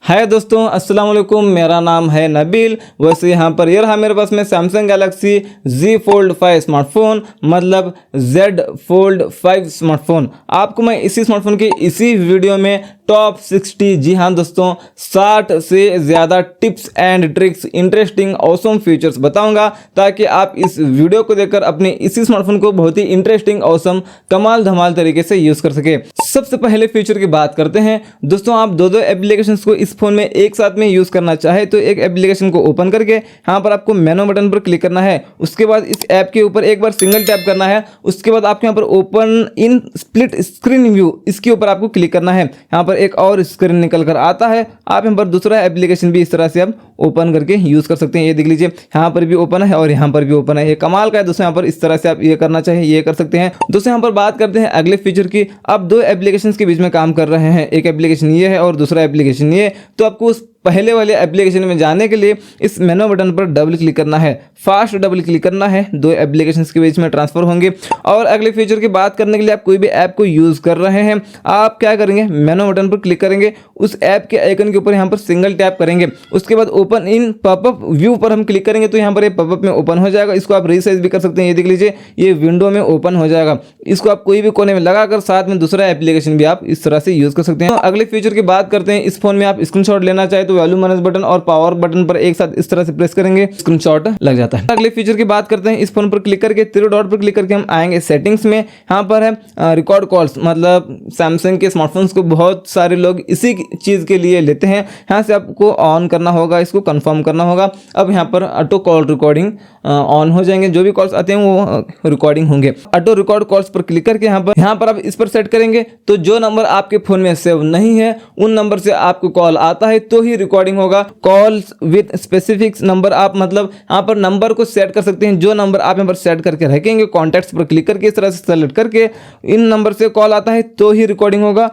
हाय दोस्तों, अस्सलाम वालेकुम। मेरा नाम है नबील। वैसे यहाँ पर ये रहा मेरे पास में Samsung Galaxy Z Fold 5 smartphone, मतलब Z Fold 5 स्मार्टफोन। आपको मैं इसी स्मार्टफोन की इसी वीडियो में टॉप 60, जी हाँ दोस्तों, 60 से ज़्यादा tips and tricks, interesting awesome features बताऊंगा, ताकि आप इस वीडियो को देखकर अपने इसी स्मार्टफोन को बहुत ही इंटरेस्टिंग, ऑसम, कमाल धमाल तरीके से यूज़ कर सके। सबसे पहले फीचर की बात करते हैं दोस्तों। आप दो एप्लीकेशंस को इस फोन में एक साथ में यूज़ करना चाहे तो एक एप्लीकेशन को ओपन करके यहाँ पर आपको मेनू बटन पर क्लिक करना है। उसके बाद इस ऐप के ऊपर एक बार सिंगल टैप करना है। उसके बाद आपको यहाँ पर open in split screen view, इसके ऊपर आपको क्लिक करना है। यहाँ पर एक और स्क्रीन निकल कर आता है। आप यहाँ पर दूसरा एप्लीकेशन भी इस तरह से आप ओपन करके यूज़ कर सकते हैं। ये देख लीजिए, यहाँ पर भी ओपन है और यहाँ पर भी ओपन है। ये कमाल का है दोस्तों। यहाँ पर इस तरह से आप ये करना चाहिए, ये कर सकते हैं दोस्तों। यहाँ पर बात करते हैं अगले फीचर की। आप दो एप्लीकेशंस के बीच में काम कर रहे हैं, एक एप्लीकेशन ये है और दूसरा एप्लीकेशन ये, तो आपको उस पहले वाले एप्लीकेशन में जाने के लिए इस मेनू बटन पर डबल क्लिक करना है, फास्ट डबल क्लिक करना है। दो एप्लीकेशंस के बीच में ट्रांसफर होंगे। और अगले फीचर की बात करने के लिए, आप कोई भी ऐप को यूज़ कर रहे हैं, आप क्या करेंगे, मेनू बटन पर क्लिक करेंगे, उस ऐप के आइकन के ऊपर यहाँ पर सिंगल टैप करेंगे। उसके बाद ओपन इन पॉपअप व्यू पर हम क्लिक करेंगे तो यहाँ पर ये पॉपअप में ओपन हो जाएगा। इसको आप रीसाइज भी कर सकते हैं। ये देख लीजिए, ये विंडो में ओपन हो जाएगा। इसको आप कोई भी कोने में लगाकर साथ में दूसरा एप्लीकेशन भी आप इस तरह से यूज़ कर सकते हैं। अगले फीचर की बात करते हैं। इस फोन में आप स्क्रीनशॉट लेना चाहे तो वॉल्यूम मैनेज बटन और पावर बटन पर एक साथ इस तरह से प्रेस करेंगे, स्क्रीनशॉट लग जाता है। अगले फीचर की बात करते हैं। इस फोन पर क्लिक करके थ्री डॉट पर क्लिक करके हम आएंगे सेटिंग्स में। यहाँ पर है रिकॉर्ड कॉल्स, मतलब सैमसंग के स्मार्टफोन्स को बहुत सारे लोग इसी चीज़ के लिए लेते हैं। यहाँ से आपको ऑन करना होगा, इसको कंफर्म करना होगा। अब यहाँ पर ऑटो कॉल रिकॉर्डिंग ऑन हो जाएंगे, जो भी कॉल्स आते हैं वो रिकॉर्डिंग होंगे। ऑटो रिकॉर्ड कॉल्स पर क्लिक करके यहाँ पर आप इस पर सेट करेंगे तो जो नंबर आपके फोन में सेव नहीं है उन नंबर से आपको कॉल आता है तो ही रिकॉर्डिंग होगा। कॉल्स विद स्पेसिफिक नंबर, आप मतलब यहाँ पर नंबर को सेट कर सकते हैं। जो नंबर आप यहाँ पर सेट करके रखेंगे, कॉन्टैक्ट्स पर क्लिक करके इस तरह से सेलेक्ट करके इन नंबर से कॉल आता है तो ही रिकॉर्डिंग होगा।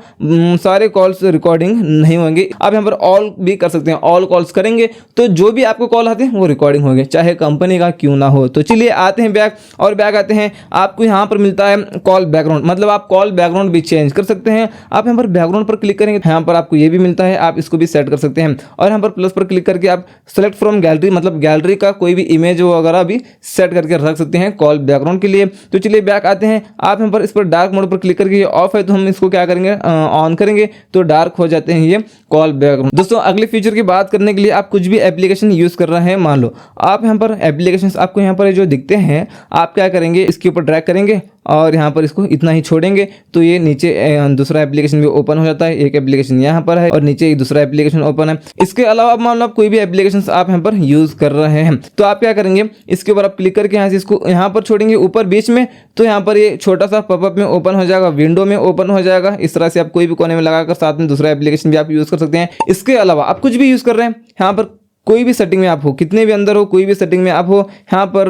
सारे कॉल्स रिकॉर्डिंग नहीं होंगे। आप यहाँ पर ऑल भी कर सकते हैं। ऑल कॉल्स करेंगे तो जो भी आपको कॉल आते हैं वो रिकॉर्डिंग होंगे, चाहे कंपनी का क्यों ना हो। तो चलिए आते हैं बैक, और बैक आते हैं। आपको यहाँ पर मिलता है कॉल बैकग्राउंड, मतलब आप कॉल बैकग्राउंड भी चेंज कर सकते हैं। आप यहाँ पर बैकग्राउंड पर क्लिक करेंगे, यहाँ पर आपको ये भी मिलता है, आप इसको भी सेट कर सकते हैं। और यहाँ पर प्लस पर क्लिक करके आप सेलेक्ट फ्रॉम गैलरी, मतलब गैलरी का कोई भी इमेज वगैरह भी सेट करके रख सकते हैं कॉल बैकग्राउंड के लिए। तो चलिए बैक आते हैं। आप यहाँ पर इस पर डार्क मोड पर क्लिक करके, ये ऑफ है तो हम इसको क्या करेंगे, ऑन करेंगे तो डार्क हो जाते हैं ये कॉल बैकग्राउंड। दोस्तों अगले फीचर की बात करने के लिए, आप कुछ भी एप्लीकेशन यूज़ कर रहे हैं, मान लो आप यहाँ पर एप्लीकेशन आपको यहाँ पर जो दिखते हैं, आप क्या करेंगे, इसके ऊपर ड्रैग करेंगे और यहाँ पर इसको इतना ही छोड़ेंगे तो ये नीचे दूसरा एप्लीकेशन भी ओपन हो जाता है। एक एप्लीकेशन यहाँ पर है और नीचे एक दूसरा एप्लीकेशन ओपन है। इसके अलावा मान लो आप कोई भी एप्लीकेशन आप यहाँ पर यूज़ कर रहे हैं तो आप क्या करेंगे, इसके ऊपर आप क्लिक करके यहाँ से इसको यहाँ पर छोड़ेंगे ऊपर बीच में, तो यहाँ पर ये छोटा सा पॉपअप में ओपन हो जाएगा, विंडो में ओपन हो जाएगा। इस तरह से आप कोई भी कोने में लगाकर साथ में दूसरा एप्लीकेशन भी आप यूज़ कर सकते हैं। इसके अलावा आप कुछ भी यूज़ कर रहे हैं, यहाँ पर कोई भी सेटिंग में आप हो, कितने भी अंदर हो, कोई भी सेटिंग में आप हो, यहाँ पर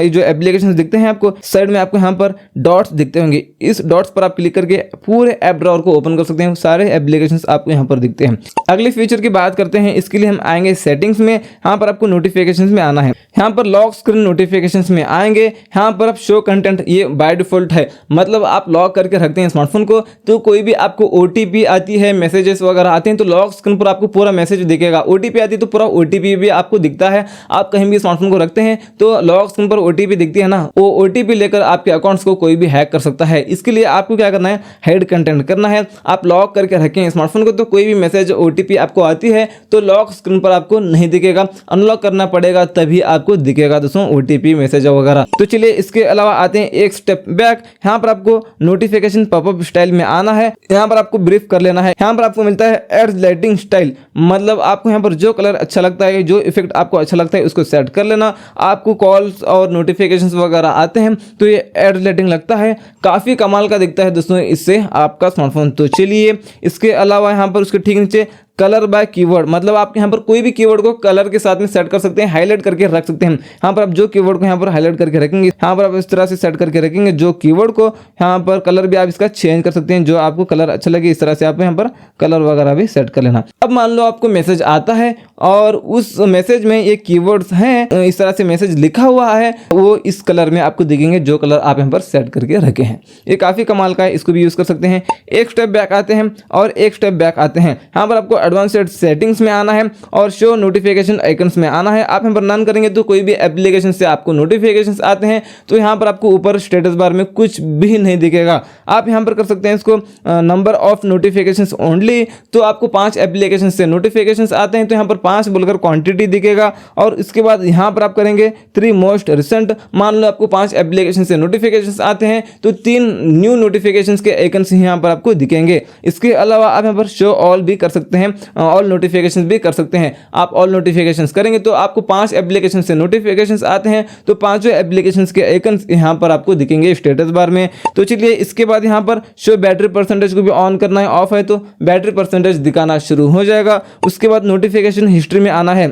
ये जो एप्लीकेशंस दिखते हैं आपको साइड में, आपको यहाँ पर डॉट्स दिखते होंगे। इस डॉट्स पर आप क्लिक करके पूरे ऐप ड्रॉअर को ओपन कर सकते हैं। सारे एप्लीकेशंस आपको यहाँ पर दिखते हैं। अगले फीचर की बात करते हैं। इसके लिए हम आएंगे सेटिंग्स में। यहाँ पर आपको नोटिफिकेशंस में आना है। यहाँ पर लॉक स्क्रीन नोटिफिकेशंस में आएंगे। यहाँ पर आप शो कंटेंट, ये बाय डिफॉल्ट है, मतलब आप लॉक करके रखते हैं स्मार्टफोन को, तो कोई भी आपको OTP आती है, मैसेजेस वगैरह आते हैं तो लॉक स्क्रीन पर आपको पूरा मैसेज दिखेगा। OTP आती है तो पूरा OTP भी आपको दिखता है। आप कहीं भी स्मार्टफोन को रखते हैं तो लॉक स्क्रीन पर OTP दिखती है ना, वो OTP लेकर आपके अकाउंट्स को कोई भी हैक कर सकता है। इसके लिए आपको क्या करना है, हाइड कंटेंट करना है। आप लॉक करके रखें स्मार्टफोन को तो कोई भी मैसेज OTP आपको आती है तो लॉक स्क्रीन पर आपको नहीं दिखेगा, अनलॉक करना पड़ेगा तभी आपको दिखेगा दोस्तों OTP मैसेज वगैरह। तो चलिए इसके अलावा आते हैं एक स्टेप बैक। यहाँ पर आपको नोटिफिकेशन पॉपअप स्टाइल में आना है। यहाँ पर आपको ब्रीफ कर लेना है। यहाँ पर आपको मिलता है एड्स लाइटिंग स्टाइल, मतलब आपको यहाँ पर जो कलर अच्छा लगता है, जो इफेक्ट आपको अच्छा लगता है उसको सेट कर लेना। आपको कॉल्स और नोटिफिकेशंस वगैरह आते हैं तो ये एड लाइटिंग लगता है, काफ़ी कमाल का दिखता है दोस्तों इससे आपका स्मार्टफोन। तो चलिए इसके अलावा यहाँ पर उसके ठीक नीचे कलर बाय कीवर्ड, मतलब आप यहाँ पर कोई भी कीवर्ड को कलर के साथ में सेट कर सकते हैं, हाईलाइट करके रख सकते हैं। यहाँ पर आप जो कीवर्ड को यहाँ पर हाईलाइट करके रखेंगे, यहाँ पर आप इस तरह से सेट करके रखेंगे जो कीवर्ड को, यहाँ पर कलर भी आप इसका चेंज कर सकते हैं, जो आपको कलर अच्छा लगे इस तरह से आप यहाँ पर कलर वगैरह भी सेट कर लेना। अब मान लो आपको मैसेज आता है और उस मैसेज में ये कीवर्ड्स हैं, इस तरह से मैसेज लिखा हुआ है, वो इस कलर में आपको दिखेंगे जो कलर आप यहाँ पर सेट करके रखे हैं। ये काफ़ी कमाल का है, इसको भी यूज़ कर सकते हैं। एक स्टेप बैक आते हैं और एक स्टेप बैक आते हैं। यहाँ पर आपको एडवांस्ड सेटिंग्स में आना है और शो नोटिफिकेशन आइकन्स में आना है। आप यहाँ पर नन करेंगे तो कोई भी एप्लीकेशन से आपको नोटिफिकेशंस आते हैं तो यहाँ पर आपको ऊपर स्टेटस बार में कुछ भी नहीं दिखेगा। आप यहाँ पर कर सकते हैं इसको नंबर ऑफ नोटिफिकेशंस ओनली, तो आपको 5 एप्लीकेशन से नोटिफिकेशंस आते हैं तो यहाँ पर 5 बोलकर क्वांटिटी दिखेगा। और इसके बाद यहाँ पर आप करेंगे 3 मोस्ट रिसेंट, मान लो आपको 5 एप्लीकेशन से नोटिफिकेशंस आते हैं तो 3 न्यू नोटिफिकेशंस के आइकन्स यहाँ पर आपको दिखेंगे। इसके अलावा आप यहाँ पर शो ऑल भी कर सकते हैं, ऑल नोटिफिकेशंस भी कर सकते हैं। आप ऑल नोटिफिकेशंस करेंगे तो आपको 5 एप्लीकेशन से नोटिफिकेशंस आते हैं तो 5 एप्लीकेशंस के आइकन्स यहाँ पर आपको दिखेंगे स्टेटस बार में। तो चलिए इसके बाद यहाँ पर शो बैटरी परसेंटेज को भी ऑन करना है, ऑफ है तो बैटरी परसेंटेज दिखाना शुरू हो जाएगा। उसके बाद नोटिफिकेशन हिस्ट्री में आना है,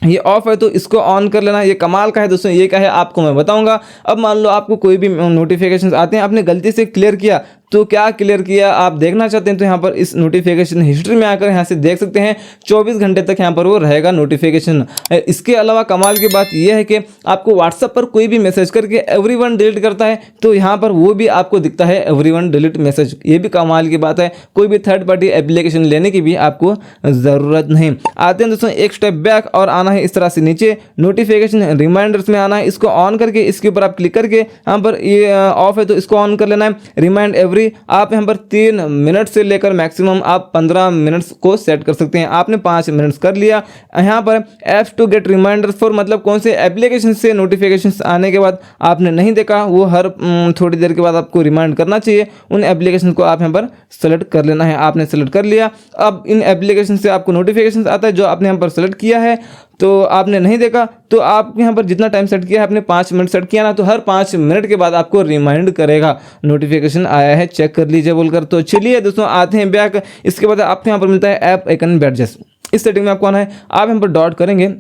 ये ऑफ है तो इसको ऑन कर लेना। ये कमाल का है दोस्तों, ये क्या है आपको मैं बताऊंगा। अब मान लो आपको कोई भी नोटिफिकेशंस आते हैं, आपने गलती से क्लियर किया तो क्या क्लियर किया आप देखना चाहते हैं तो यहाँ पर इस नोटिफिकेशन हिस्ट्री में आकर यहाँ से देख सकते हैं 24 घंटे तक यहाँ पर वो रहेगा नोटिफिकेशन। इसके अलावा कमाल की बात यह है कि आपको व्हाट्सएप पर कोई भी मैसेज करके एवरीवन डिलीट करता है तो यहाँ पर वो भी आपको दिखता है एवरीवन डिलीट मैसेज। ये भी कमाल की बात है, कोई भी थर्ड पार्टी एप्लीकेशन लेने की भी आपको ज़रूरत नहीं। आते हैं दोस्तों एक स्टेप बैक और आना है इस तरह से नीचे नोटिफिकेशन रिमाइंडर्स में आना है। इसको ऑन करके इसके ऊपर आप क्लिक करके यहाँ पर ये ऑफ है तो इसको ऑन कर लेना है। रिमाइंड एवरी आप यहाँ पर 3 मिनट से लेकर मैक्सिमम आप 15 मिनट्स को सेट कर सकते हैं। आपने 5 मिनट्स कर लिया। यहाँ पर apps to get reminders for, मतलब कौन से एप्लीकेशन से नोटिफिकेशंस आने के बाद आपने नहीं देखा वो हर थोड़ी देर के बाद आपको रिमाइंड करना चाहिए। उन एप्लीकेशन को आप यहाँ पर सेलेक्ट कर लेना है। आपने सेलेक्ट कर लिया, अब इन एप्लीकेशन से आपको नोटिफिकेशन आता है जो आपने यहाँ पर सेलेक्ट किया है तो आपने नहीं देखा तो आप यहाँ पर जितना टाइम सेट किया है आपने 5 मिनट सेट किया ना, तो हर 5 मिनट के बाद आपको रिमाइंड करेगा नोटिफिकेशन आया है चेक कर लीजिए बोलकर। तो चलिए दोस्तों आते हैं बैक। इसके बाद आपको यहाँ पर मिलता है ऐप आइकन बैडजेस, इस सेटिंग में आपको आना है। आप यहाँ पर डॉट करेंगे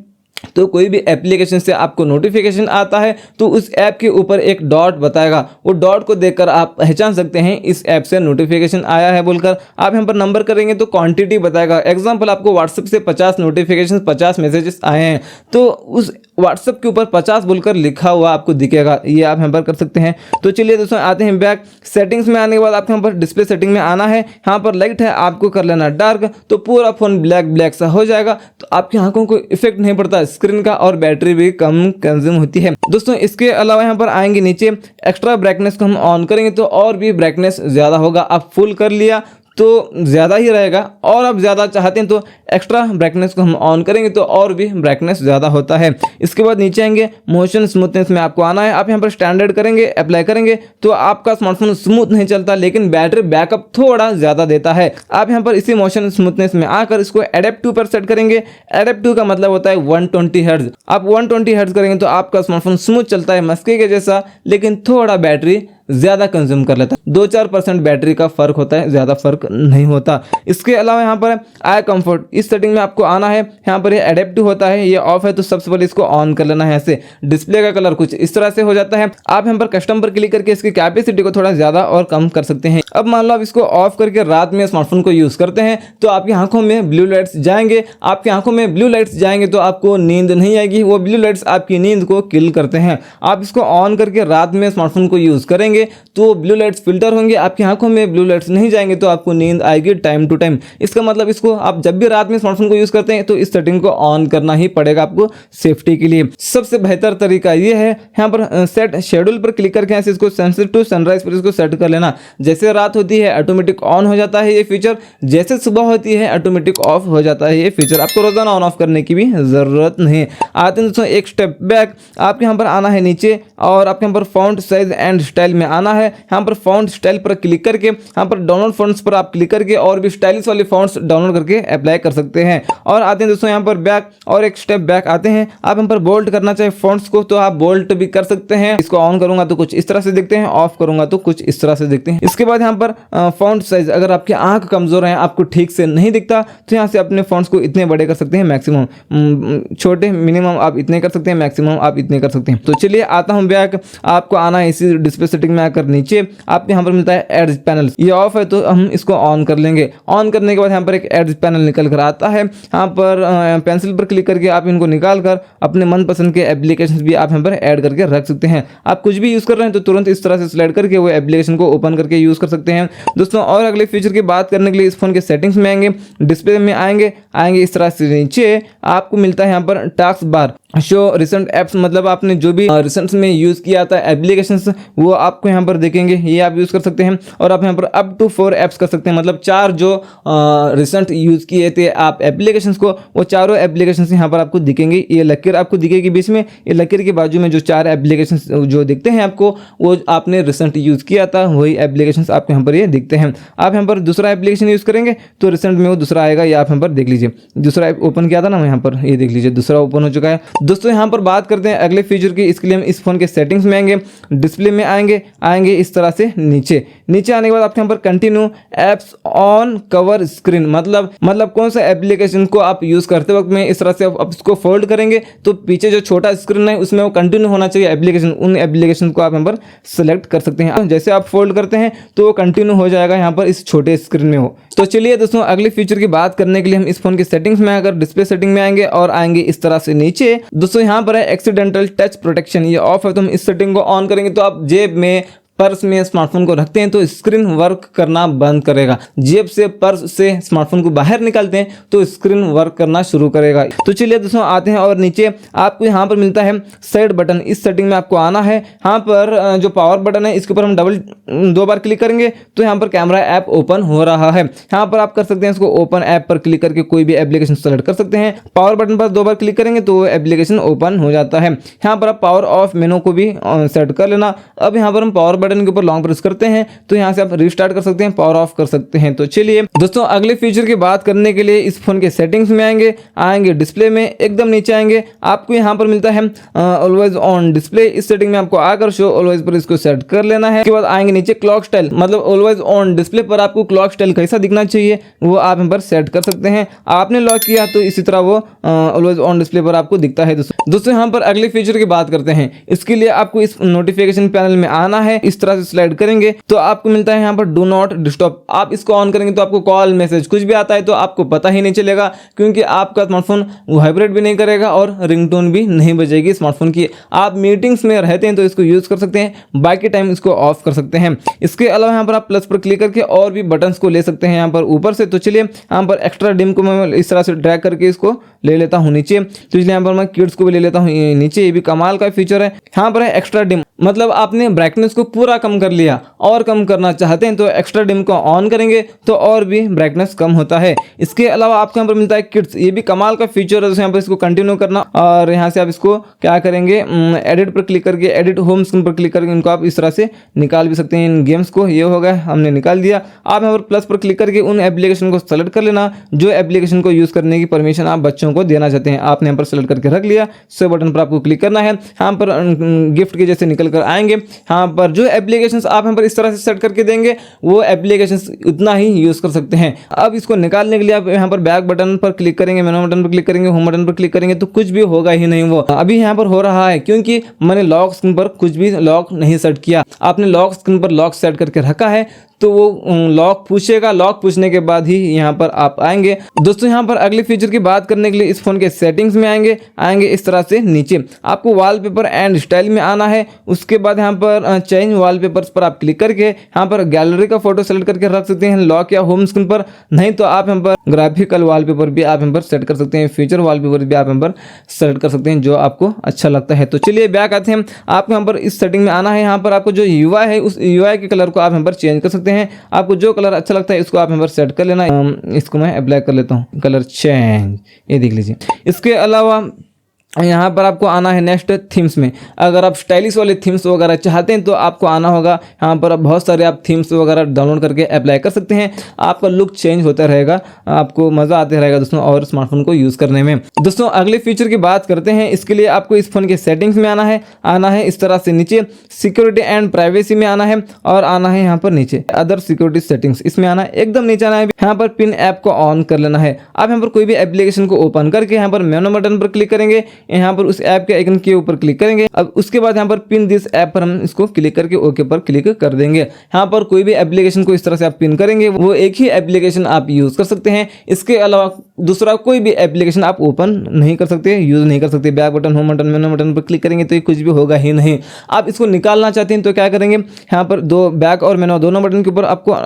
तो कोई भी एप्लीकेशन से आपको नोटिफिकेशन आता है तो उस ऐप के ऊपर एक डॉट बताएगा, वो डॉट को देखकर आप पहचान सकते हैं इस ऐप से नोटिफिकेशन आया है बोलकर। आप यहाँ पर नंबर करेंगे तो क्वांटिटी बताएगा। एग्जांपल आपको व्हाट्सएप से 50 नोटिफिकेशन 50 मैसेजेस आए हैं तो उस व्हाट्सएप के ऊपर 50 बोलकर लिखा हुआ आपको दिखेगा। ये आप यहाँ पर कर सकते हैं। तो चलिए दोस्तों आते हैं बैक। सेटिंग्स में आने के बाद आपको यहाँ पर डिस्प्ले सेटिंग में आना है। यहाँ पर लाइट है आपको कर लेना डार्क, तो पूरा फोन ब्लैक ब्लैक सा हो जाएगा तो आपकी आंखों को इफेक्ट नहीं पड़ता स्क्रीन का और बैटरी भी कम कंज्यूम होती है दोस्तों। इसके अलावा यहाँ पर आएंगे नीचे एक्स्ट्रा ब्राइटनेस को हम ऑन करेंगे तो और भी ब्राइटनेस ज़्यादा होगा। आप फुल कर लिया तो ज़्यादा ही रहेगा और आप ज़्यादा चाहते हैं तो एक्स्ट्रा ब्राइटनेस को हम ऑन करेंगे तो और भी ब्राइटनेस ज़्यादा होता है। इसके बाद नीचे आएंगे मोशन स्मूथनेस में आपको आना है। आप यहाँ पर स्टैंडर्ड करेंगे अप्लाई करेंगे तो आपका स्मार्टफोन स्मूथ नहीं चलता लेकिन बैटरी बैकअप थोड़ा ज़्यादा देता है। आप यहाँ पर इसी मोशन स्मूथनेस में आकर इसको एडेप्टिव पर सेट करेंगे। एडेप्टिव का मतलब होता है 120 हर्ट्ज। आप 120 हर्ट्ज करेंगे तो आपका स्मार्टफोन स्मूथ चलता है मस्की के जैसा, लेकिन थोड़ा बैटरी ज़्यादा कंज्यूम कर लेता है। 2-4% बैटरी का फर्क होता है, ज़्यादा फर्क नहीं होता। इसके अलावा यहाँ पर आई कंफर्ट, इस सेटिंग में आपको आना है। यहाँ पर ये एडेप्टिव होता है, ये ऑफ है तो सबसे पहले इसको ऑन कर लेना है। ऐसे डिस्प्ले का कलर कुछ इस तरह से हो जाता है। आप यहाँ पर कस्टम पर क्लिक करके इसकी कैपेसिटी को थोड़ा ज़्यादा और कम कर सकते हैं। अब मान लो आप इसको ऑफ करके रात में स्मार्टफोन को यूज़ करते हैं तो आपकी आंखों में ब्लू लाइट्स जाएंगे। आपकी आंखों में ब्लू लाइट्स जाएंगे तो आपको नींद नहीं आएगी, वो ब्लू लाइट्स आपकी नींद को किल करते हैं। आप इसको ऑन करके रात में स्मार्टफोन को यूज़ करेंगे तो ब्लू लाइट्स फिल्टर होंगे, आपकी आंखों में ब्लू लाइट्स नहीं जाएंगे तो आपको नींद आएगी टाइम टू टाइम। इसका मतलब इसको आप जब भी रात में स्मार्टफोन को यूज़ करते हैं तो इस सेटिंग को ऑन करना ही पड़ेगा आपको सेफ्टी के लिए। सबसे बेहतर तरीका ये है, यहाँ पर सेट शेड्यूल पर क्लिक करके ऐसे इसको सनसेट टू सनराइज पर इसको सेट कर लेना। जैसे रात होती है ऑटोमेटिक ऑन हो जाता है ये फीचर, जैसे सुबह होती है ऑटोमेटिक ऑफ हो जाता है ये फीचर। आपको रोजाना ऑन ऑफ करने की भी ज़रूरत नहीं। आते हैं दोस्तों एक स्टेप बैक। आपके यहाँ पर आना है नीचे और आपके यहाँ पर फॉन्ट साइज एंड स्टाइल में आना है। यहाँ पर फॉन्ट स्टाइल पर क्लिक करके यहाँ पर डाउनलोड फॉन्ट्स पर आप क्लिक करके और भी स्टाइलिश वाले फॉन्ट्स डाउनलोड करके अप्लाई कर सकते हैं। और आते हैं दोस्तों यहाँ पर बैक और एक स्टेप बैक आते हैं। आप यहाँ पर बोल्ड करना चाहे फॉन्ट्स को तो आप बोल्ड भी कर सकते हैं। इसको ऑन करूंगा तो कुछ इस तरह से दिखते हैं, ऑफ करूंगा तो कुछ इस तरह से दिखते हैं। इसके बाद यहाँ पर फॉन्ट साइज, अगर आपकी आंख कमजोर है, आपको ठीक से नहीं दिखता तो यहाँ से अपने फॉन्ट्स को इतने बड़े कर सकते हैं। मैक्सिमम छोटे मिनिमम आप इतने कर सकते हैं, मैक्सिमम आप इतने कर सकते हैं। तो चलिए आता हूँ बैक। आपको आना है इसी डिस्प्ले सेटिंग में में आकर नीचे आपको यहाँ पर मिलता है एड्स पैनल, ये ऑफ है तो हम इसको ऑन कर लेंगे। ऑन करने के बाद यहाँ पर एक एड्स पैनल निकल कर आता है। यहाँ पर पेंसिल पर क्लिक करके आप इनको निकाल कर अपने मनपसंद के एप्लीकेशन भी आप यहाँ पर ऐड करके रख सकते हैं। आप कुछ भी यूज़ कर रहे हैं तो तुरंत इस तरह से स्लाइड करके वो एप्लीकेशन को ओपन करके यूज़ कर सकते हैं दोस्तों। और अगले फीचर की बात करने के लिए इस फोन के सेटिंग्स में आएंगे, डिस्प्ले में आएंगे इस तरह से नीचे आपको मिलता है यहाँ पर task bar, show recent apps, मतलब आपने जो भी रिसेंट में यूज़ किया था एप्लीकेशंस वो आपको यहाँ पर देखेंगे, ये आप यूज़ कर सकते हैं। और आप यहाँ पर अप टू 4 ऐप्स कर सकते हैं, मतलब 4 जो रिसेंट यूज़ किए थे आप एप्लीकेशंस को, वो चारों एप्लीकेशंस यहाँ पर आपको दिखेंगे। ये लकीर आपको दिखेगी बीच में, ये लकीर के बाजू में जो 4 एप्लीकेशंस जो दिखते हैं आपको, वो आपने रिसेंट यूज़ किया था वही एप्लीकेशंस आपको यहाँ पर ये दिखते हैं। आप यहाँ पर दूसरा एप्लीकेशन यूज़ करेंगे तो रिसेंट में वो दूसरा आएगा, ये आप यहाँ पर देख लीजिए। दूसरा ऐप ओपन किया था ना यहाँ पर, ये देख लीजिए दूसरा ओपन हो चुका है दोस्तों। यहाँ पर बात करते हैं अगले फीचर की। इसके लिए हम इस फोन के सेटिंग्स में आएंगे, डिस्प्ले में आएंगे इस तरह से नीचे आने के बाद आपके यहाँ पर continue apps on cover screen, मतलब कौन सा एप्लीकेशन को आप यूज़ करते वक्त में इस तरह से आप इसको फोल्ड करेंगे तो पीछे जो छोटा स्क्रीन है उसमें वो कंटिन्यू होना चाहिए एप्लीकेशन, उन एप्लीकेशन को आप यहाँ पर सेलेक्ट कर सकते हैं। जैसे आप फोल्ड करते हैं तो वो कंटिन्यू हो जाएगा यहाँ पर इस छोटे स्क्रीन में हो। तो चलिए दोस्तों अगले फीचर की बात करने के लिए हम इस फोन के सेटिंग्स में आकर डिस्प्ले सेटिंग में आएंगे और आएंगे इस तरह से नीचे दोस्तों। यहाँ पर है एक्सीडेंटल टच प्रोटेक्शन, ये ऑफ है तो हम इस सेटिंग को ऑन करेंगे तो आप जेब में पर्स में स्मार्टफोन को रखते हैं तो स्क्रीन वर्क करना बंद करेगा। जेब से पर्स से स्मार्टफोन को बाहर निकालते हैं तो स्क्रीन वर्क करना शुरू करेगा। तो चलिए दोस्तों आते हैं और नीचे आपको यहाँ पर मिलता है साइड बटन, इस सेटिंग में आपको आना है। यहाँ पर जो पावर बटन है इसके ऊपर हम 2 बार क्लिक करेंगे तो यहाँ पर कैमरा ऐप ओपन हो रहा है। यहाँ पर आप कर सकते हैं इसको ओपन ऐप पर क्लिक करके कोई भी एप्लीकेशन सेलेक्ट कर सकते हैं। पावर बटन पर 2 बार क्लिक करेंगे तो एप्लीकेशन ओपन हो जाता है। यहाँ पर आप पावर ऑफ मेनू को भी सेट कर लेना। अब यहाँ पर हम पावर बटन के ऊपर लॉन्ग प्रेस करते हैं तो यहाँ से आप रिस्टार्ट कर सकते हैं, पावर ऑफ कर सकते हैं। तो चलिए दोस्तों अगले फीचर की बात करने के लिए इस फोन के सेटिंग्स में आएंगे डिस्प्ले में एकदम नीचे आएंगे, आपको यहाँ पर मिलता है ऑलवेज ऑन डिस्प्ले। इस सेटिंग में आपको आकर शो ऑलवेज पर इसको सेट कर लेना है। उसके बाद आएंगे नीचे क्लॉक स्टाइल, मतलब ऑलवेज ऑन डिस्प्ले पर आपको क्लॉक स्टाइल कैसा दिखना चाहिए वो आप यहाँ पर सेट कर सकते हैं। आपने लॉक किया तो इसी तरह वो ऑलवेज ऑन डिस्प्ले पर आपको दिखता है। दोस्तों यहाँ पर अगले फीचर की बात करते हैं। इसके लिए आपको इस नोटिफिकेशन पैनल में आना है, इस तरह से स्लाइड करेंगे तो आपको मिलता है यहाँ पर डू नॉट डिस्टर्ब। आप इसको ऑन करेंगे तो आपको कॉल मैसेज कुछ भी आता है तो आपको पता ही नहीं चलेगा, क्योंकि आपका स्मार्टफोन वाइब्रेट भी नहीं करेगा और रिंगटोन भी नहीं बजेगी स्मार्टफोन की। आप मीटिंग्स में रहते हैं तो इसको यूज कर सकते हैं, बाकी टाइम इसको ऑफ कर सकते हैं। इसके अलावा यहाँ पर आप प्लस पर क्लिक करके और भी बटन्स को ले सकते हैं यहाँ पर ऊपर से। तो चलिए यहाँ पर एक्स्ट्रा डिम को मैं इस तरह से ड्रैग करके इसको ले लेता हूँ नीचे। तो इसलिए यहाँ पर मैं किड्स को भी ले लेता हूँ नीचे, ये भी कमाल का फीचर है। यहाँ पर है एक्स्ट्रा डिम, मतलब आपने ब्राइटनेस को पूरा कम कर लिया और कम करना चाहते हैं तो एक्स्ट्रा डिम को ऑन करेंगे तो और भी ब्राइटनेस कम होता है। इसके अलावा आपको यहाँ पर मिलता है किड्स, ये भी कमाल का फीचर है। तो यहाँ पर इसको कंटिन्यू करना और यहाँ से आप इसको क्या करेंगे एडिट पर क्लिक करके एडिट होम स्क्रीन पर क्लिक करके इनको आप इस तरह से निकाल भी सकते हैं इन गेम्स को। ये हो गया, हमने निकाल दिया। आप यहाँ पर प्लस पर क्लिक करके उन एप्लीकेशन को सेलेक्ट कर लेना जो एप्लीकेशन को यूज़ करने की परमिशन आप बच्चों को देना चाहते हैं। आपने यहाँ पर सेलेक्ट करके रख लिया, सेव बटन पर आपको क्लिक करना है। यहाँ पर गिफ्ट के जैसे निकल कर आएंगे। यहाँ पर जो एप्लीकेशंस आप यहाँ पर इस तरह से सेट करके देंगे वो एप्लीकेशंस उतना ही यूज़ कर सकते हैं। अब इसको निकालने के लिए आप यहाँ पर बैक बटन पर क्लिक करेंगे, मेनू बटन पर क्लिक करेंगे, होम बटन पर क्लिक करेंगे तो कुछ भी होगा ही नहीं। वो अभी यहाँ पर हो रहा है क्योंकि मैंने लॉक स्क्रीन पर कुछ भी लॉक नहीं सेट किया। आपने लॉक स्क्रीन पर लॉक सेट करके रखा है तो वो लॉक पूछेगा, लॉक पूछने के बाद ही यहाँ पर आप आएंगे। दोस्तों यहाँ पर अगले फीचर की बात करने के लिए इस फोन के सेटिंग्स में आएंगे इस तरह से नीचे। आपको वॉलपेपर एंड स्टाइल में आना है। उसके बाद यहाँ पर चेंज वॉलपेपर्स पर आप क्लिक करके यहाँ पर गैलरी का फोटो सेलेक्ट करके रख सकते हैं लॉक या होम स्क्रीन पर, नहीं तो आप यहाँ पर ग्राफिकल वॉलपेपर भी आप यहाँ पर सेट कर सकते हैं, फीचर वॉलपेपर भी आप यहाँ पर सेलेक्ट कर सकते हैं जो आपको अच्छा लगता है। तो चलिए बैक आते हैं। आपको यहाँ पर इस सेटिंग में आना है। यहाँ पर आपको जो UI है उस UI के कलर को आप यहाँ पर चेंज कर सकते हैं। आपको जो कलर अच्छा लगता है इसको आप यहाँ पर सेट कर लेना। इसको मैं अप्लाई कर लेता हूँ, कलर चेंज, ये देख लीजिए। इसके अलावा यहाँ पर आपको आना है नेक्स्ट थीम्स में। अगर आप स्टाइलिश वाले थीम्स वगैरह चाहते हैं तो आपको आना होगा। यहाँ पर बहुत सारे आप थीम्स वगैरह डाउनलोड करके अप्लाई कर सकते हैं। आपका लुक चेंज होता रहेगा, आपको मज़ा आते रहेगा दोस्तों और स्मार्टफोन को यूज़ करने में। दोस्तों अगले फीचर की बात करते हैं। इसके लिए आपको इस फोन के सेटिंग्स में आना है इस तरह से नीचे सिक्योरिटी एंड प्राइवेसी में आना है और आना है यहाँ पर नीचे अदर सिक्योरिटी सेटिंग्स, इसमें आना है। एकदम नीचे आना है, यहाँ पर पिन ऐप को ऑन कर लेना है। आप यहाँ पर कोई भी एप्लीकेशन को ओपन करके यहाँ पर मेनू बटन पर क्लिक करेंगे, यहाँ पर उस ऐप के आइकन के ऊपर क्लिक करेंगे। अब उसके बाद यहाँ पर पिन दिस ऐप पर हम इसको क्लिक करके ओके पर क्लिक कर देंगे। यहाँ पर कोई भी एप्लीकेशन को इस तरह से आप पिन करेंगे, वो एक ही एप्लीकेशन आप यूज कर सकते हैं। इसके अलावा दूसरा कोई भी एप्लीकेशन आप ओपन नहीं कर सकते, यूज नहीं कर सकते। बैक बटन, होम बटन, मेनू बटन पर क्लिक करेंगे तो ये कुछ भी होगा ही नहीं। आप इसको निकालना चाहते हैं तो क्या करेंगे, यहाँ पर दो बैक और मेनू दोनों बटन के ऊपर आपको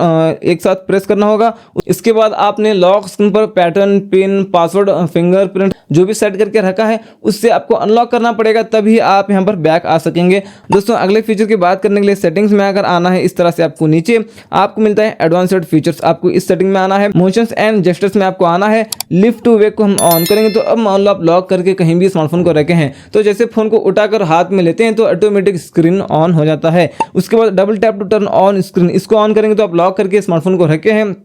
एक साथ प्रेस करना होगा। इसके बाद आपने लॉक स्क्रीन पर पैटर्न, पिन, पासवर्ड, फिंगरप्रिंट जो भी सेट करके रखा है उससे आपको अनलॉक करना पड़ेगा, तभी आप यहाँ पर बैक आ सकेंगे। दोस्तों अगले फीचर की बात करने के लिए सेटिंग्स में अगर आना है, इस तरह से आपको नीचे आपको मिलता है एडवांस्ड फीचर्स, आपको इस सेटिंग में आना है। मोशंस एंड जेस्चर्स में आपको आना है। लिफ्ट टू वेक को हम ऑन करेंगे तो अब मान लो आप लॉक करके कहीं भी स्मार्टफोन को रखे हैं तो जैसे फोन को उठाकर हाथ में लेते हैं तो ऑटोमेटिक स्क्रीन ऑन हो जाता है। उसके बाद double tap to turn on screen, इसको ऑन करेंगे तो आप लॉक करके स्मार्टफोन को रखे हैं,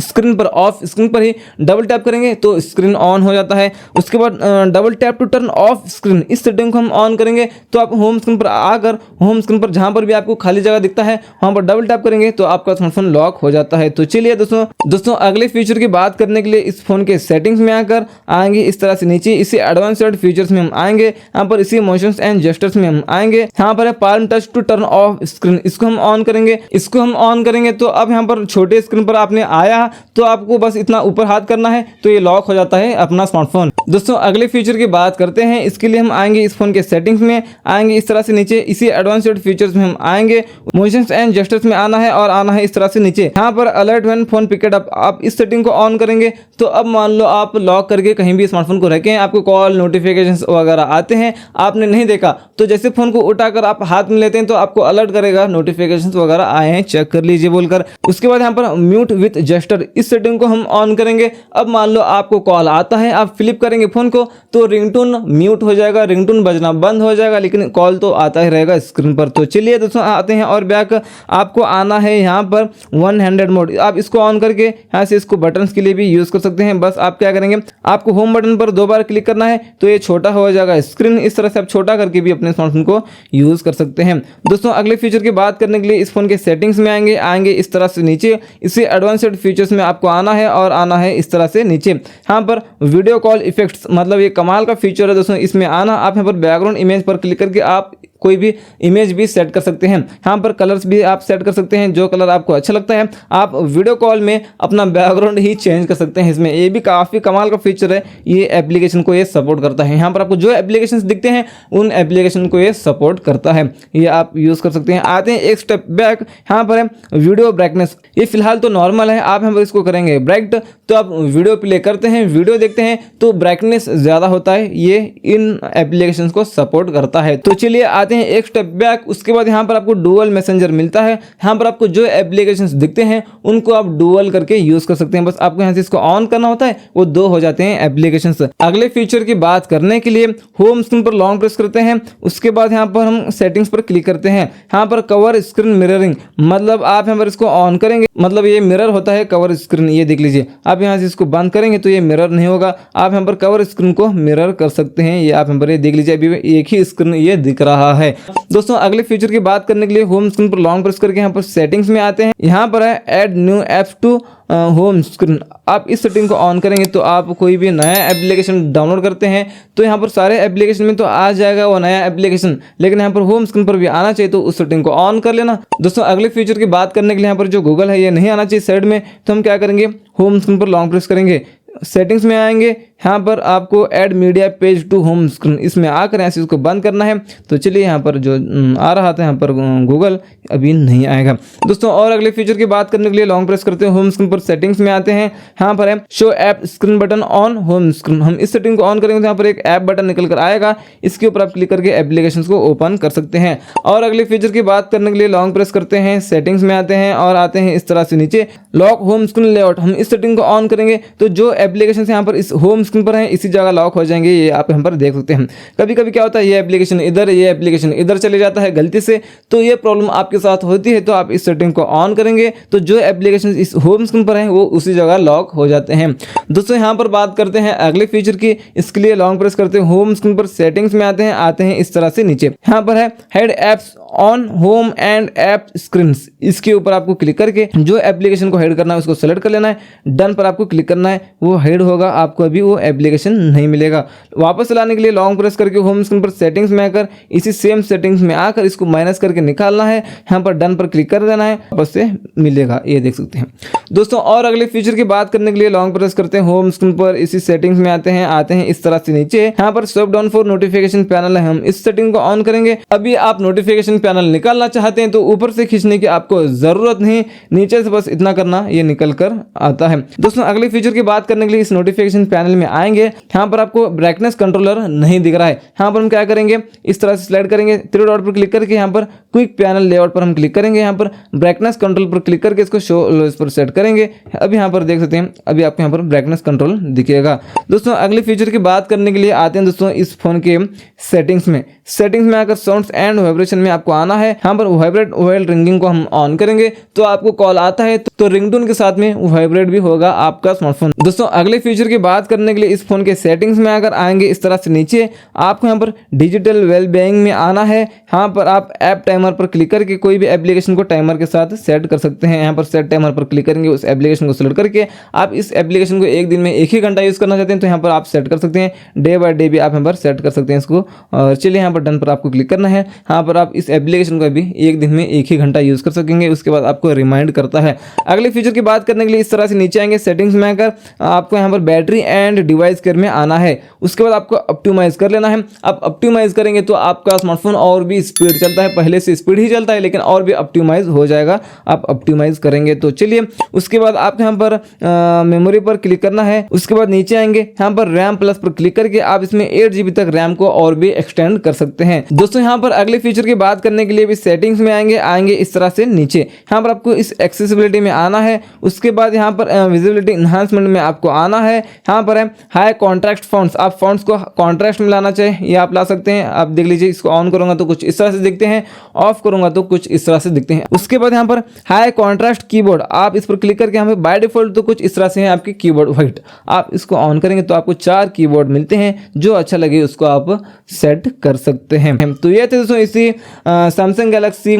स्क्रीन पर ऑफ स्क्रीन पर ही डबल टैप करेंगे तो स्क्रीन ऑन हो जाता है। उसके बाद double tap to turn off screen, इस सेटिंग को हम ऑन करेंगे तो आप होम स्क्रीन पर आकर होम स्क्रीन पर जहां पर भी आपको खाली जगह दिखता है वहां पर डबल टैप करेंगे तो आपका स्मार्टफोन लॉक हो जाता है। तो चलिए दोस्तों अगले फीचर की बात करने के लिए इस फोन के सेटिंग्स में आकर आएंगे इस तरह से नीचे, इसी एडवांस्ड फीचर्स में हम आएंगे। यहाँ पर इसी मोशंस एंड जेस्चर्स में हम आएंगे। यहाँ पर है palm touch to turn off screen, इसको हम ऑन करेंगे। इसको हम ऑन करेंगे तो अब यहाँ पर छोटे स्क्रीन पर आपने आया तो आपको बस इतना ऊपर हाथ करना है तो ये लॉक हो जाता है अपना स्मार्टफोन। दोस्तों अगले फीचर की बात करते हैं। इसके लिए हम आएंगे इस फोन के सेटिंग्स में, आएंगे इस तरह से नीचे, इसी एडवांस्ड फीचर्स में हम आएंगे। मोशंस एंड जेस्चर्स में आना है और आना है इस तरह से नीचे। यहाँ पर alert when phone picked up, आप इस सेटिंग को ऑन करेंगे तो अब मान लो आप लॉक करके कहीं भी स्मार्टफोन को रखें, आपको कॉल, नोटिफिकेशंस वगैरह आते हैं, आपने नहीं देखा तो जैसे फोन को उठाकर आप हाथ में लेते हैं तो आपको अलर्ट करेगा नोटिफिकेशंस वगैरह आए हैं, चेक कर लीजिए बोलकर। उसके बाद यहाँ पर म्यूट विथ जेस्चर, इस सेटिंग को हम ऑन करेंगे। अब मान लो आपको कॉल आता है, आप फ्लिप करेंगे फोन को तो रिंगटोन म्यूट हो जाएगा, रिंगटोन बजना बंद हो जाएगा, लेकिन कॉल तो आता ही रहेगा स्क्रीन पर। तो चलिए दोस्तों आते हैं और बैक आपको आना है यहाँ पर वन हैंडेड मोड, आप इसको ऑन करके यहाँ से इसको बटन्स के लिए भी यूज कर सकते हैं। बस आप क्या करेंगे, आपको होम बटन पर 2 बार क्लिक करना है तो ये छोटा हो जाएगा स्क्रीन, इस तरह से आप छोटा करके भी अपने स्मार्टफोन को यूज कर सकते हैं। दोस्तों अगले फीचर की बात करने के लिए इस फोन के सेटिंग्स में आएंगे इस तरह से नीचे, इसी एडवांस्ड फीचर्स में आपको आना है और आना है इस तरह से नीचे। यहाँ पर वीडियो कॉल इफेक्ट्स, मतलब ये कमाल का फीचर है दोस्तों, इसमें आना, आप यहाँ पर बैकग्राउंड इमेज पर क्लिक करके आप कोई भी इमेज भी सेट कर सकते हैं। यहाँ पर कलर्स भी आप सेट कर सकते हैं, जो कलर आपको अच्छा लगता है आप वीडियो कॉल में अपना बैकग्राउंड ही चेंज कर सकते हैं। इसमें ये भी काफ़ी कमाल का फीचर है, ये एप्लीकेशन को ये सपोर्ट करता है। यहाँ पर आपको जो एप्लीकेशंस दिखते हैं उन एप्लीकेशन को ये सपोर्ट करता है, ये आप यूज़ कर सकते हैं। आते हैं एक स्टेप बैक, यहाँ पर है वीडियो ब्राइटनेस, ये फिलहाल तो नॉर्मल है, आप यहाँ पर इसको करेंगे ब्राइट तो आप वीडियो प्ले करते हैं, वीडियो देखते हैं तो ब्राइटनेस ज़्यादा होता है, ये इन एप्लीकेशंस को सपोर्ट करता है। तो चलिए आते हैं एक स्टेप बैक। उसके बाद यहाँ पर आपको डुअल मैसेंजर मिलता है, यहाँ पर आपको जो एप्लीकेशंस दिखते हैं उनको आप डुअल करके यूज कर सकते हैं। बस आपको यहाँ से इसको ऑन करना होता है, वो 2 हो जाते हैं एप्लीकेशंस। अगले फीचर की बात करने के लिए होम स्क्रीन पर लॉन्ग प्रेस करते हैं, उसके बाद यहाँ पर हम सेटिंग्स पर क्लिक करते हैं। यहाँ पर कवर स्क्रीन मिररिंग, मतलब आप यहाँ पर इसको ऑन करेंगे, मतलब ये मिरर होता है कवर स्क्रीन, ये देख लीजिए। आप यहाँ से इसको बंद करेंगे तो ये मिरर नहीं होगा, आप यहाँ पर कवर स्क्रीन को मिरर कर सकते हैं। ये आप यहाँ पर ये देख लीजिए, अभी एक ही स्क्रीन ये दिख रहा है। दोस्तों अगले फीचर की बात करने के लिए होम स्क्रीन पर लॉन्ग प्रेस करके यहाँ पर सेटिंग्स में आते हैं। यहाँ पर है add new apps to home screen, आप इस सेटिंग को ऑन करेंगे तो आप कोई भी नया एप्लीकेशन डाउनलोड करते हैं तो यहाँ पर सारे एप्लीकेशन में तो आ जाएगा वो नया एप्लीकेशन, लेकिन यहाँ पर होम स्क्रीन पर भी आना चाहिए तो उस सेटिंग को ऑन कर लेना। दोस्तों अगले फीचर की बात करने के लिए यहाँ पर जो गूगल है ये नहीं आना चाहिए साइड में, तो हम क्या करेंगे, होम स्क्रीन पर लॉन्ग प्रेस करेंगे, सेटिंग्स में आएंगे, यहाँ पर आपको add media page to home screen, इसमें आकर ऐसे इसको बंद करना है। तो चलिए यहाँ पर जो आ रहा था यहाँ पर गूगल अभी नहीं आएगा। दोस्तों और अगले फीचर की बात करने के लिए लॉन्ग प्रेस करते हैं, होम स्क्रीन पर सेटिंग्स में आते हैं, यहाँ पर है show app screen button on home screen, हम इस सेटिंग को ऑन करेंगे तो यहाँ पर एक ऐप बटन निकल कर आएगा, इसके ऊपर आप क्लिक करके एप्लीकेशन को ओपन कर सकते हैं। और अगले फीचर की बात करने के लिए लॉन्ग प्रेस करते हैं, सेटिंग्स में आते हैं और आते हैं इस तरह से नीचे लॉक होम स्क्रीन लेआउट, हम इस सेटिंग को ऑन करेंगे तो जो एप्लीकेशन यहाँ पर इस होम स्क्रीन पर है इसी जगह लॉक हो जाएंगे, ये आप यहाँ पर देख सकते हैं। कभी कभी क्या होता है, ये एप्लीकेशन इधर, ये एप्लीकेशन इधर चले जाता है गलती से, तो ये प्रॉब्लम आपके साथ होती है। तो आप इस सेटिंग को ऑन करेंगे तो जो एप्लीकेशन इस होम स्क्रीन पर है वो उसी जगह लॉक हो जाते हैं। दोस्तों यहाँ पर बात करते हैं अगले फीचर की, इसके लिए लॉन्ग प्रेस करते हैं, होम स्क्रीन पर सेटिंग्स में आते हैं इस तरह से नीचे, यहाँ पर है hide apps on home and app screen, इसके ऊपर आपको क्लिक करके जो एप्लीकेशन को हाइड करना है उसको सेलेक्ट कर लेना है, डन पर आपको क्लिक करना है, वो हाइड होगा, आपको अभी वो आपको एप्लीकेशन नहीं मिलेगा। वापस लाने के लिए लॉन्ग प्रेस करके होम स्क्रीन पर सेटिंग्स में आकर इसी सेम सेटिंग्स में आकर इसको माइनस करके निकालना है, यहाँ पर डन पर क्लिक कर देना है, वापस से मिलेगा, ये देख सकते हैं दोस्तों। और अगले फीचर की बात करने के लिए लॉन्ग प्रेस करते हैं होम स्क्रीन पर, इसी सेटिंग्स में आते हैं इस तरह से नीचे, यहाँ पर swipe down for notification panel है, हम इस सेटिंग को ऑन करेंगे। अभी आप नोटिफिकेशन पैनल निकालना चाहते हैं तो ऊपर से खींचने की आपको जरूरत नहीं, नीचे से बस इतना करना, ये निकल कर आता है दोस्तों। अगले फीचर की बात करने के लिए इस नोटिफिकेशन पैनल में आएंगे, यहाँ पर आपको ब्राइटनेस कंट्रोलर नहीं दिख रहा है, यहाँ पर हम क्या करेंगे, इस तरह से स्लाइड करेंगे, थ्री डॉट पर क्लिक करके यहाँ पर क्विक पैनल लेआउट पर हम क्लिक करेंगे, यहाँ पर ब्राइटनेस कंट्रोल पर क्लिक करके इसको शो इस पर सेट करेंगे। अब यहाँ पर देख सकते हैं, अभी आपको यहाँ पर ब्राइटनेस कंट्रोल दिखेगा दोस्तों। अगले फीचर की बात करने के लिए आते हैं दोस्तों इस फोन के सेटिंग्स में आकर साउंड्स एंड वाइब्रेशन में आपको आना है, यहाँ पर वाइब्रेट व्हाइल रिंगिंग को हम ऑन करेंगे तो आपको कॉल आता है तो रिंगटोन के साथ में वाइब्रेट भी होगा आपका स्मार्टफोन दोस्तों। अगले फीचर की बात करने के लिए इस फोन के सेटिंग्स में अगर आएंगे इस तरह से नीचे, आपको यहाँ पर डिजिटल वेलबीइंग में आना है, यहाँ पर आप ऐप टाइमर पर क्लिक करके कोई भी एप्लीकेशन को टाइमर के साथ सेट कर सकते हैं। यहाँ पर सेट टाइमर पर क्लिक करेंगे, उस एप्लीकेशन को सेलेक्ट करके आप इस एप्लीकेशन को एक दिन में 1 ही घंटा यूज करना चाहते हैं तो यहाँ पर आप सेट कर सकते हैं, डे बाय डे भी आप यहाँ पर सेट कर सकते हैं इसको। और चलिए यहाँ पर डन पर आपको क्लिक करना है, यहाँ पर आप इस एप्लीकेशन को भी एक दिन में 1 ही घंटा यूज कर सकेंगे, उसके बाद आपको रिमाइंड करता है। अगले फीचर की बात करने के लिए इस तरह से नीचे आएंगे, सेटिंग्स में आकर आपको यहाँ पर बैटरी एंड डिवाइस केयर में आना है, उसके बाद आपको ऑप्टिमाइज कर लेना है। अब ऑप्टिमाइज करेंगे तो आपका स्मार्टफोन और भी स्पीड चलता है, पहले से स्पीड ही चलता है लेकिन और भी ऑप्टिमाइज हो जाएगा आप ऑप्टिमाइज करेंगे तो। चलिए उसके बाद आप यहाँ पर मेमोरी पर क्लिक करना है, उसके बाद नीचे आएंगे, यहाँ पर रैम प्लस पर क्लिक करके आप इसमें 8 GB तक रैम को और भी एक्सटेंड कर सकते हैं दोस्तों। यहाँ पर अगले फीचर की बात करने के लिए भी सेटिंग्स में आएंगे इस तरह से नीचे, यहाँ पर आपको इस एक्सेसिबिलिटी में आना है, उसके बाद यहाँ पर विजिबिलिटी एनहांसमेंट में आपको आना है, यहाँ पर है हाई कॉन्ट्रास्ट फॉन्ट्स, आप फॉन्ट्स को कॉन्ट्रास्ट में लाना चाहिए, ये आप ला सकते हैं। आप देख लीजिए, इसको ऑन करूंगा तो कुछ इस तरह से दिखते हैं, ऑफ करूंगा तो कुछ इस तरह से दिखते हैं। उसके बाद यहाँ पर हाई कॉन्ट्रास्ट कीबोर्ड, आप इस पर क्लिक करके यहाँ पे बाय डिफॉल्ट तो कुछ इस तरह से है आपके कीबोर्ड व्हाइट, आप इसको ऑन करेंगे तो आपको 4 कीबोर्ड मिलते हैं, जो अच्छा लगे उसको आप सेट कर सकते हैं। तो ये थे दोस्तों इसी Samsung Galaxy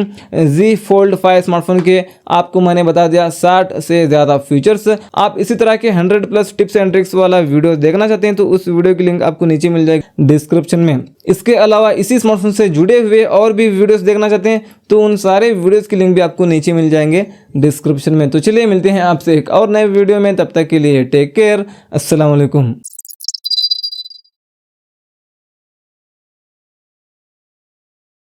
Z Fold 5 smartphone के आपको मैंने बता दिया 60 से ज़्यादा फीचर्स। आप इसी तरह के 100+ टिप्स एंड ट्रिक्स वाला वीडियो देखना चाहते हैं तो उस वीडियो की लिंक आपको नीचे मिल जाएगी डिस्क्रिप्शन में। इसके अलावा इसी स्मार्टफोन से जुड़े हुए और भी वीडियोस देखना चाहते हैं तो उन सारे वीडियोस की लिंक भी आपको नीचे मिल जाएंगे डिस्क्रिप्शन में। तो चलिए मिलते हैं आपसे एक और नए वीडियो में, तब तक के लिए टेक केयर, अस्सलाम वालेकुम।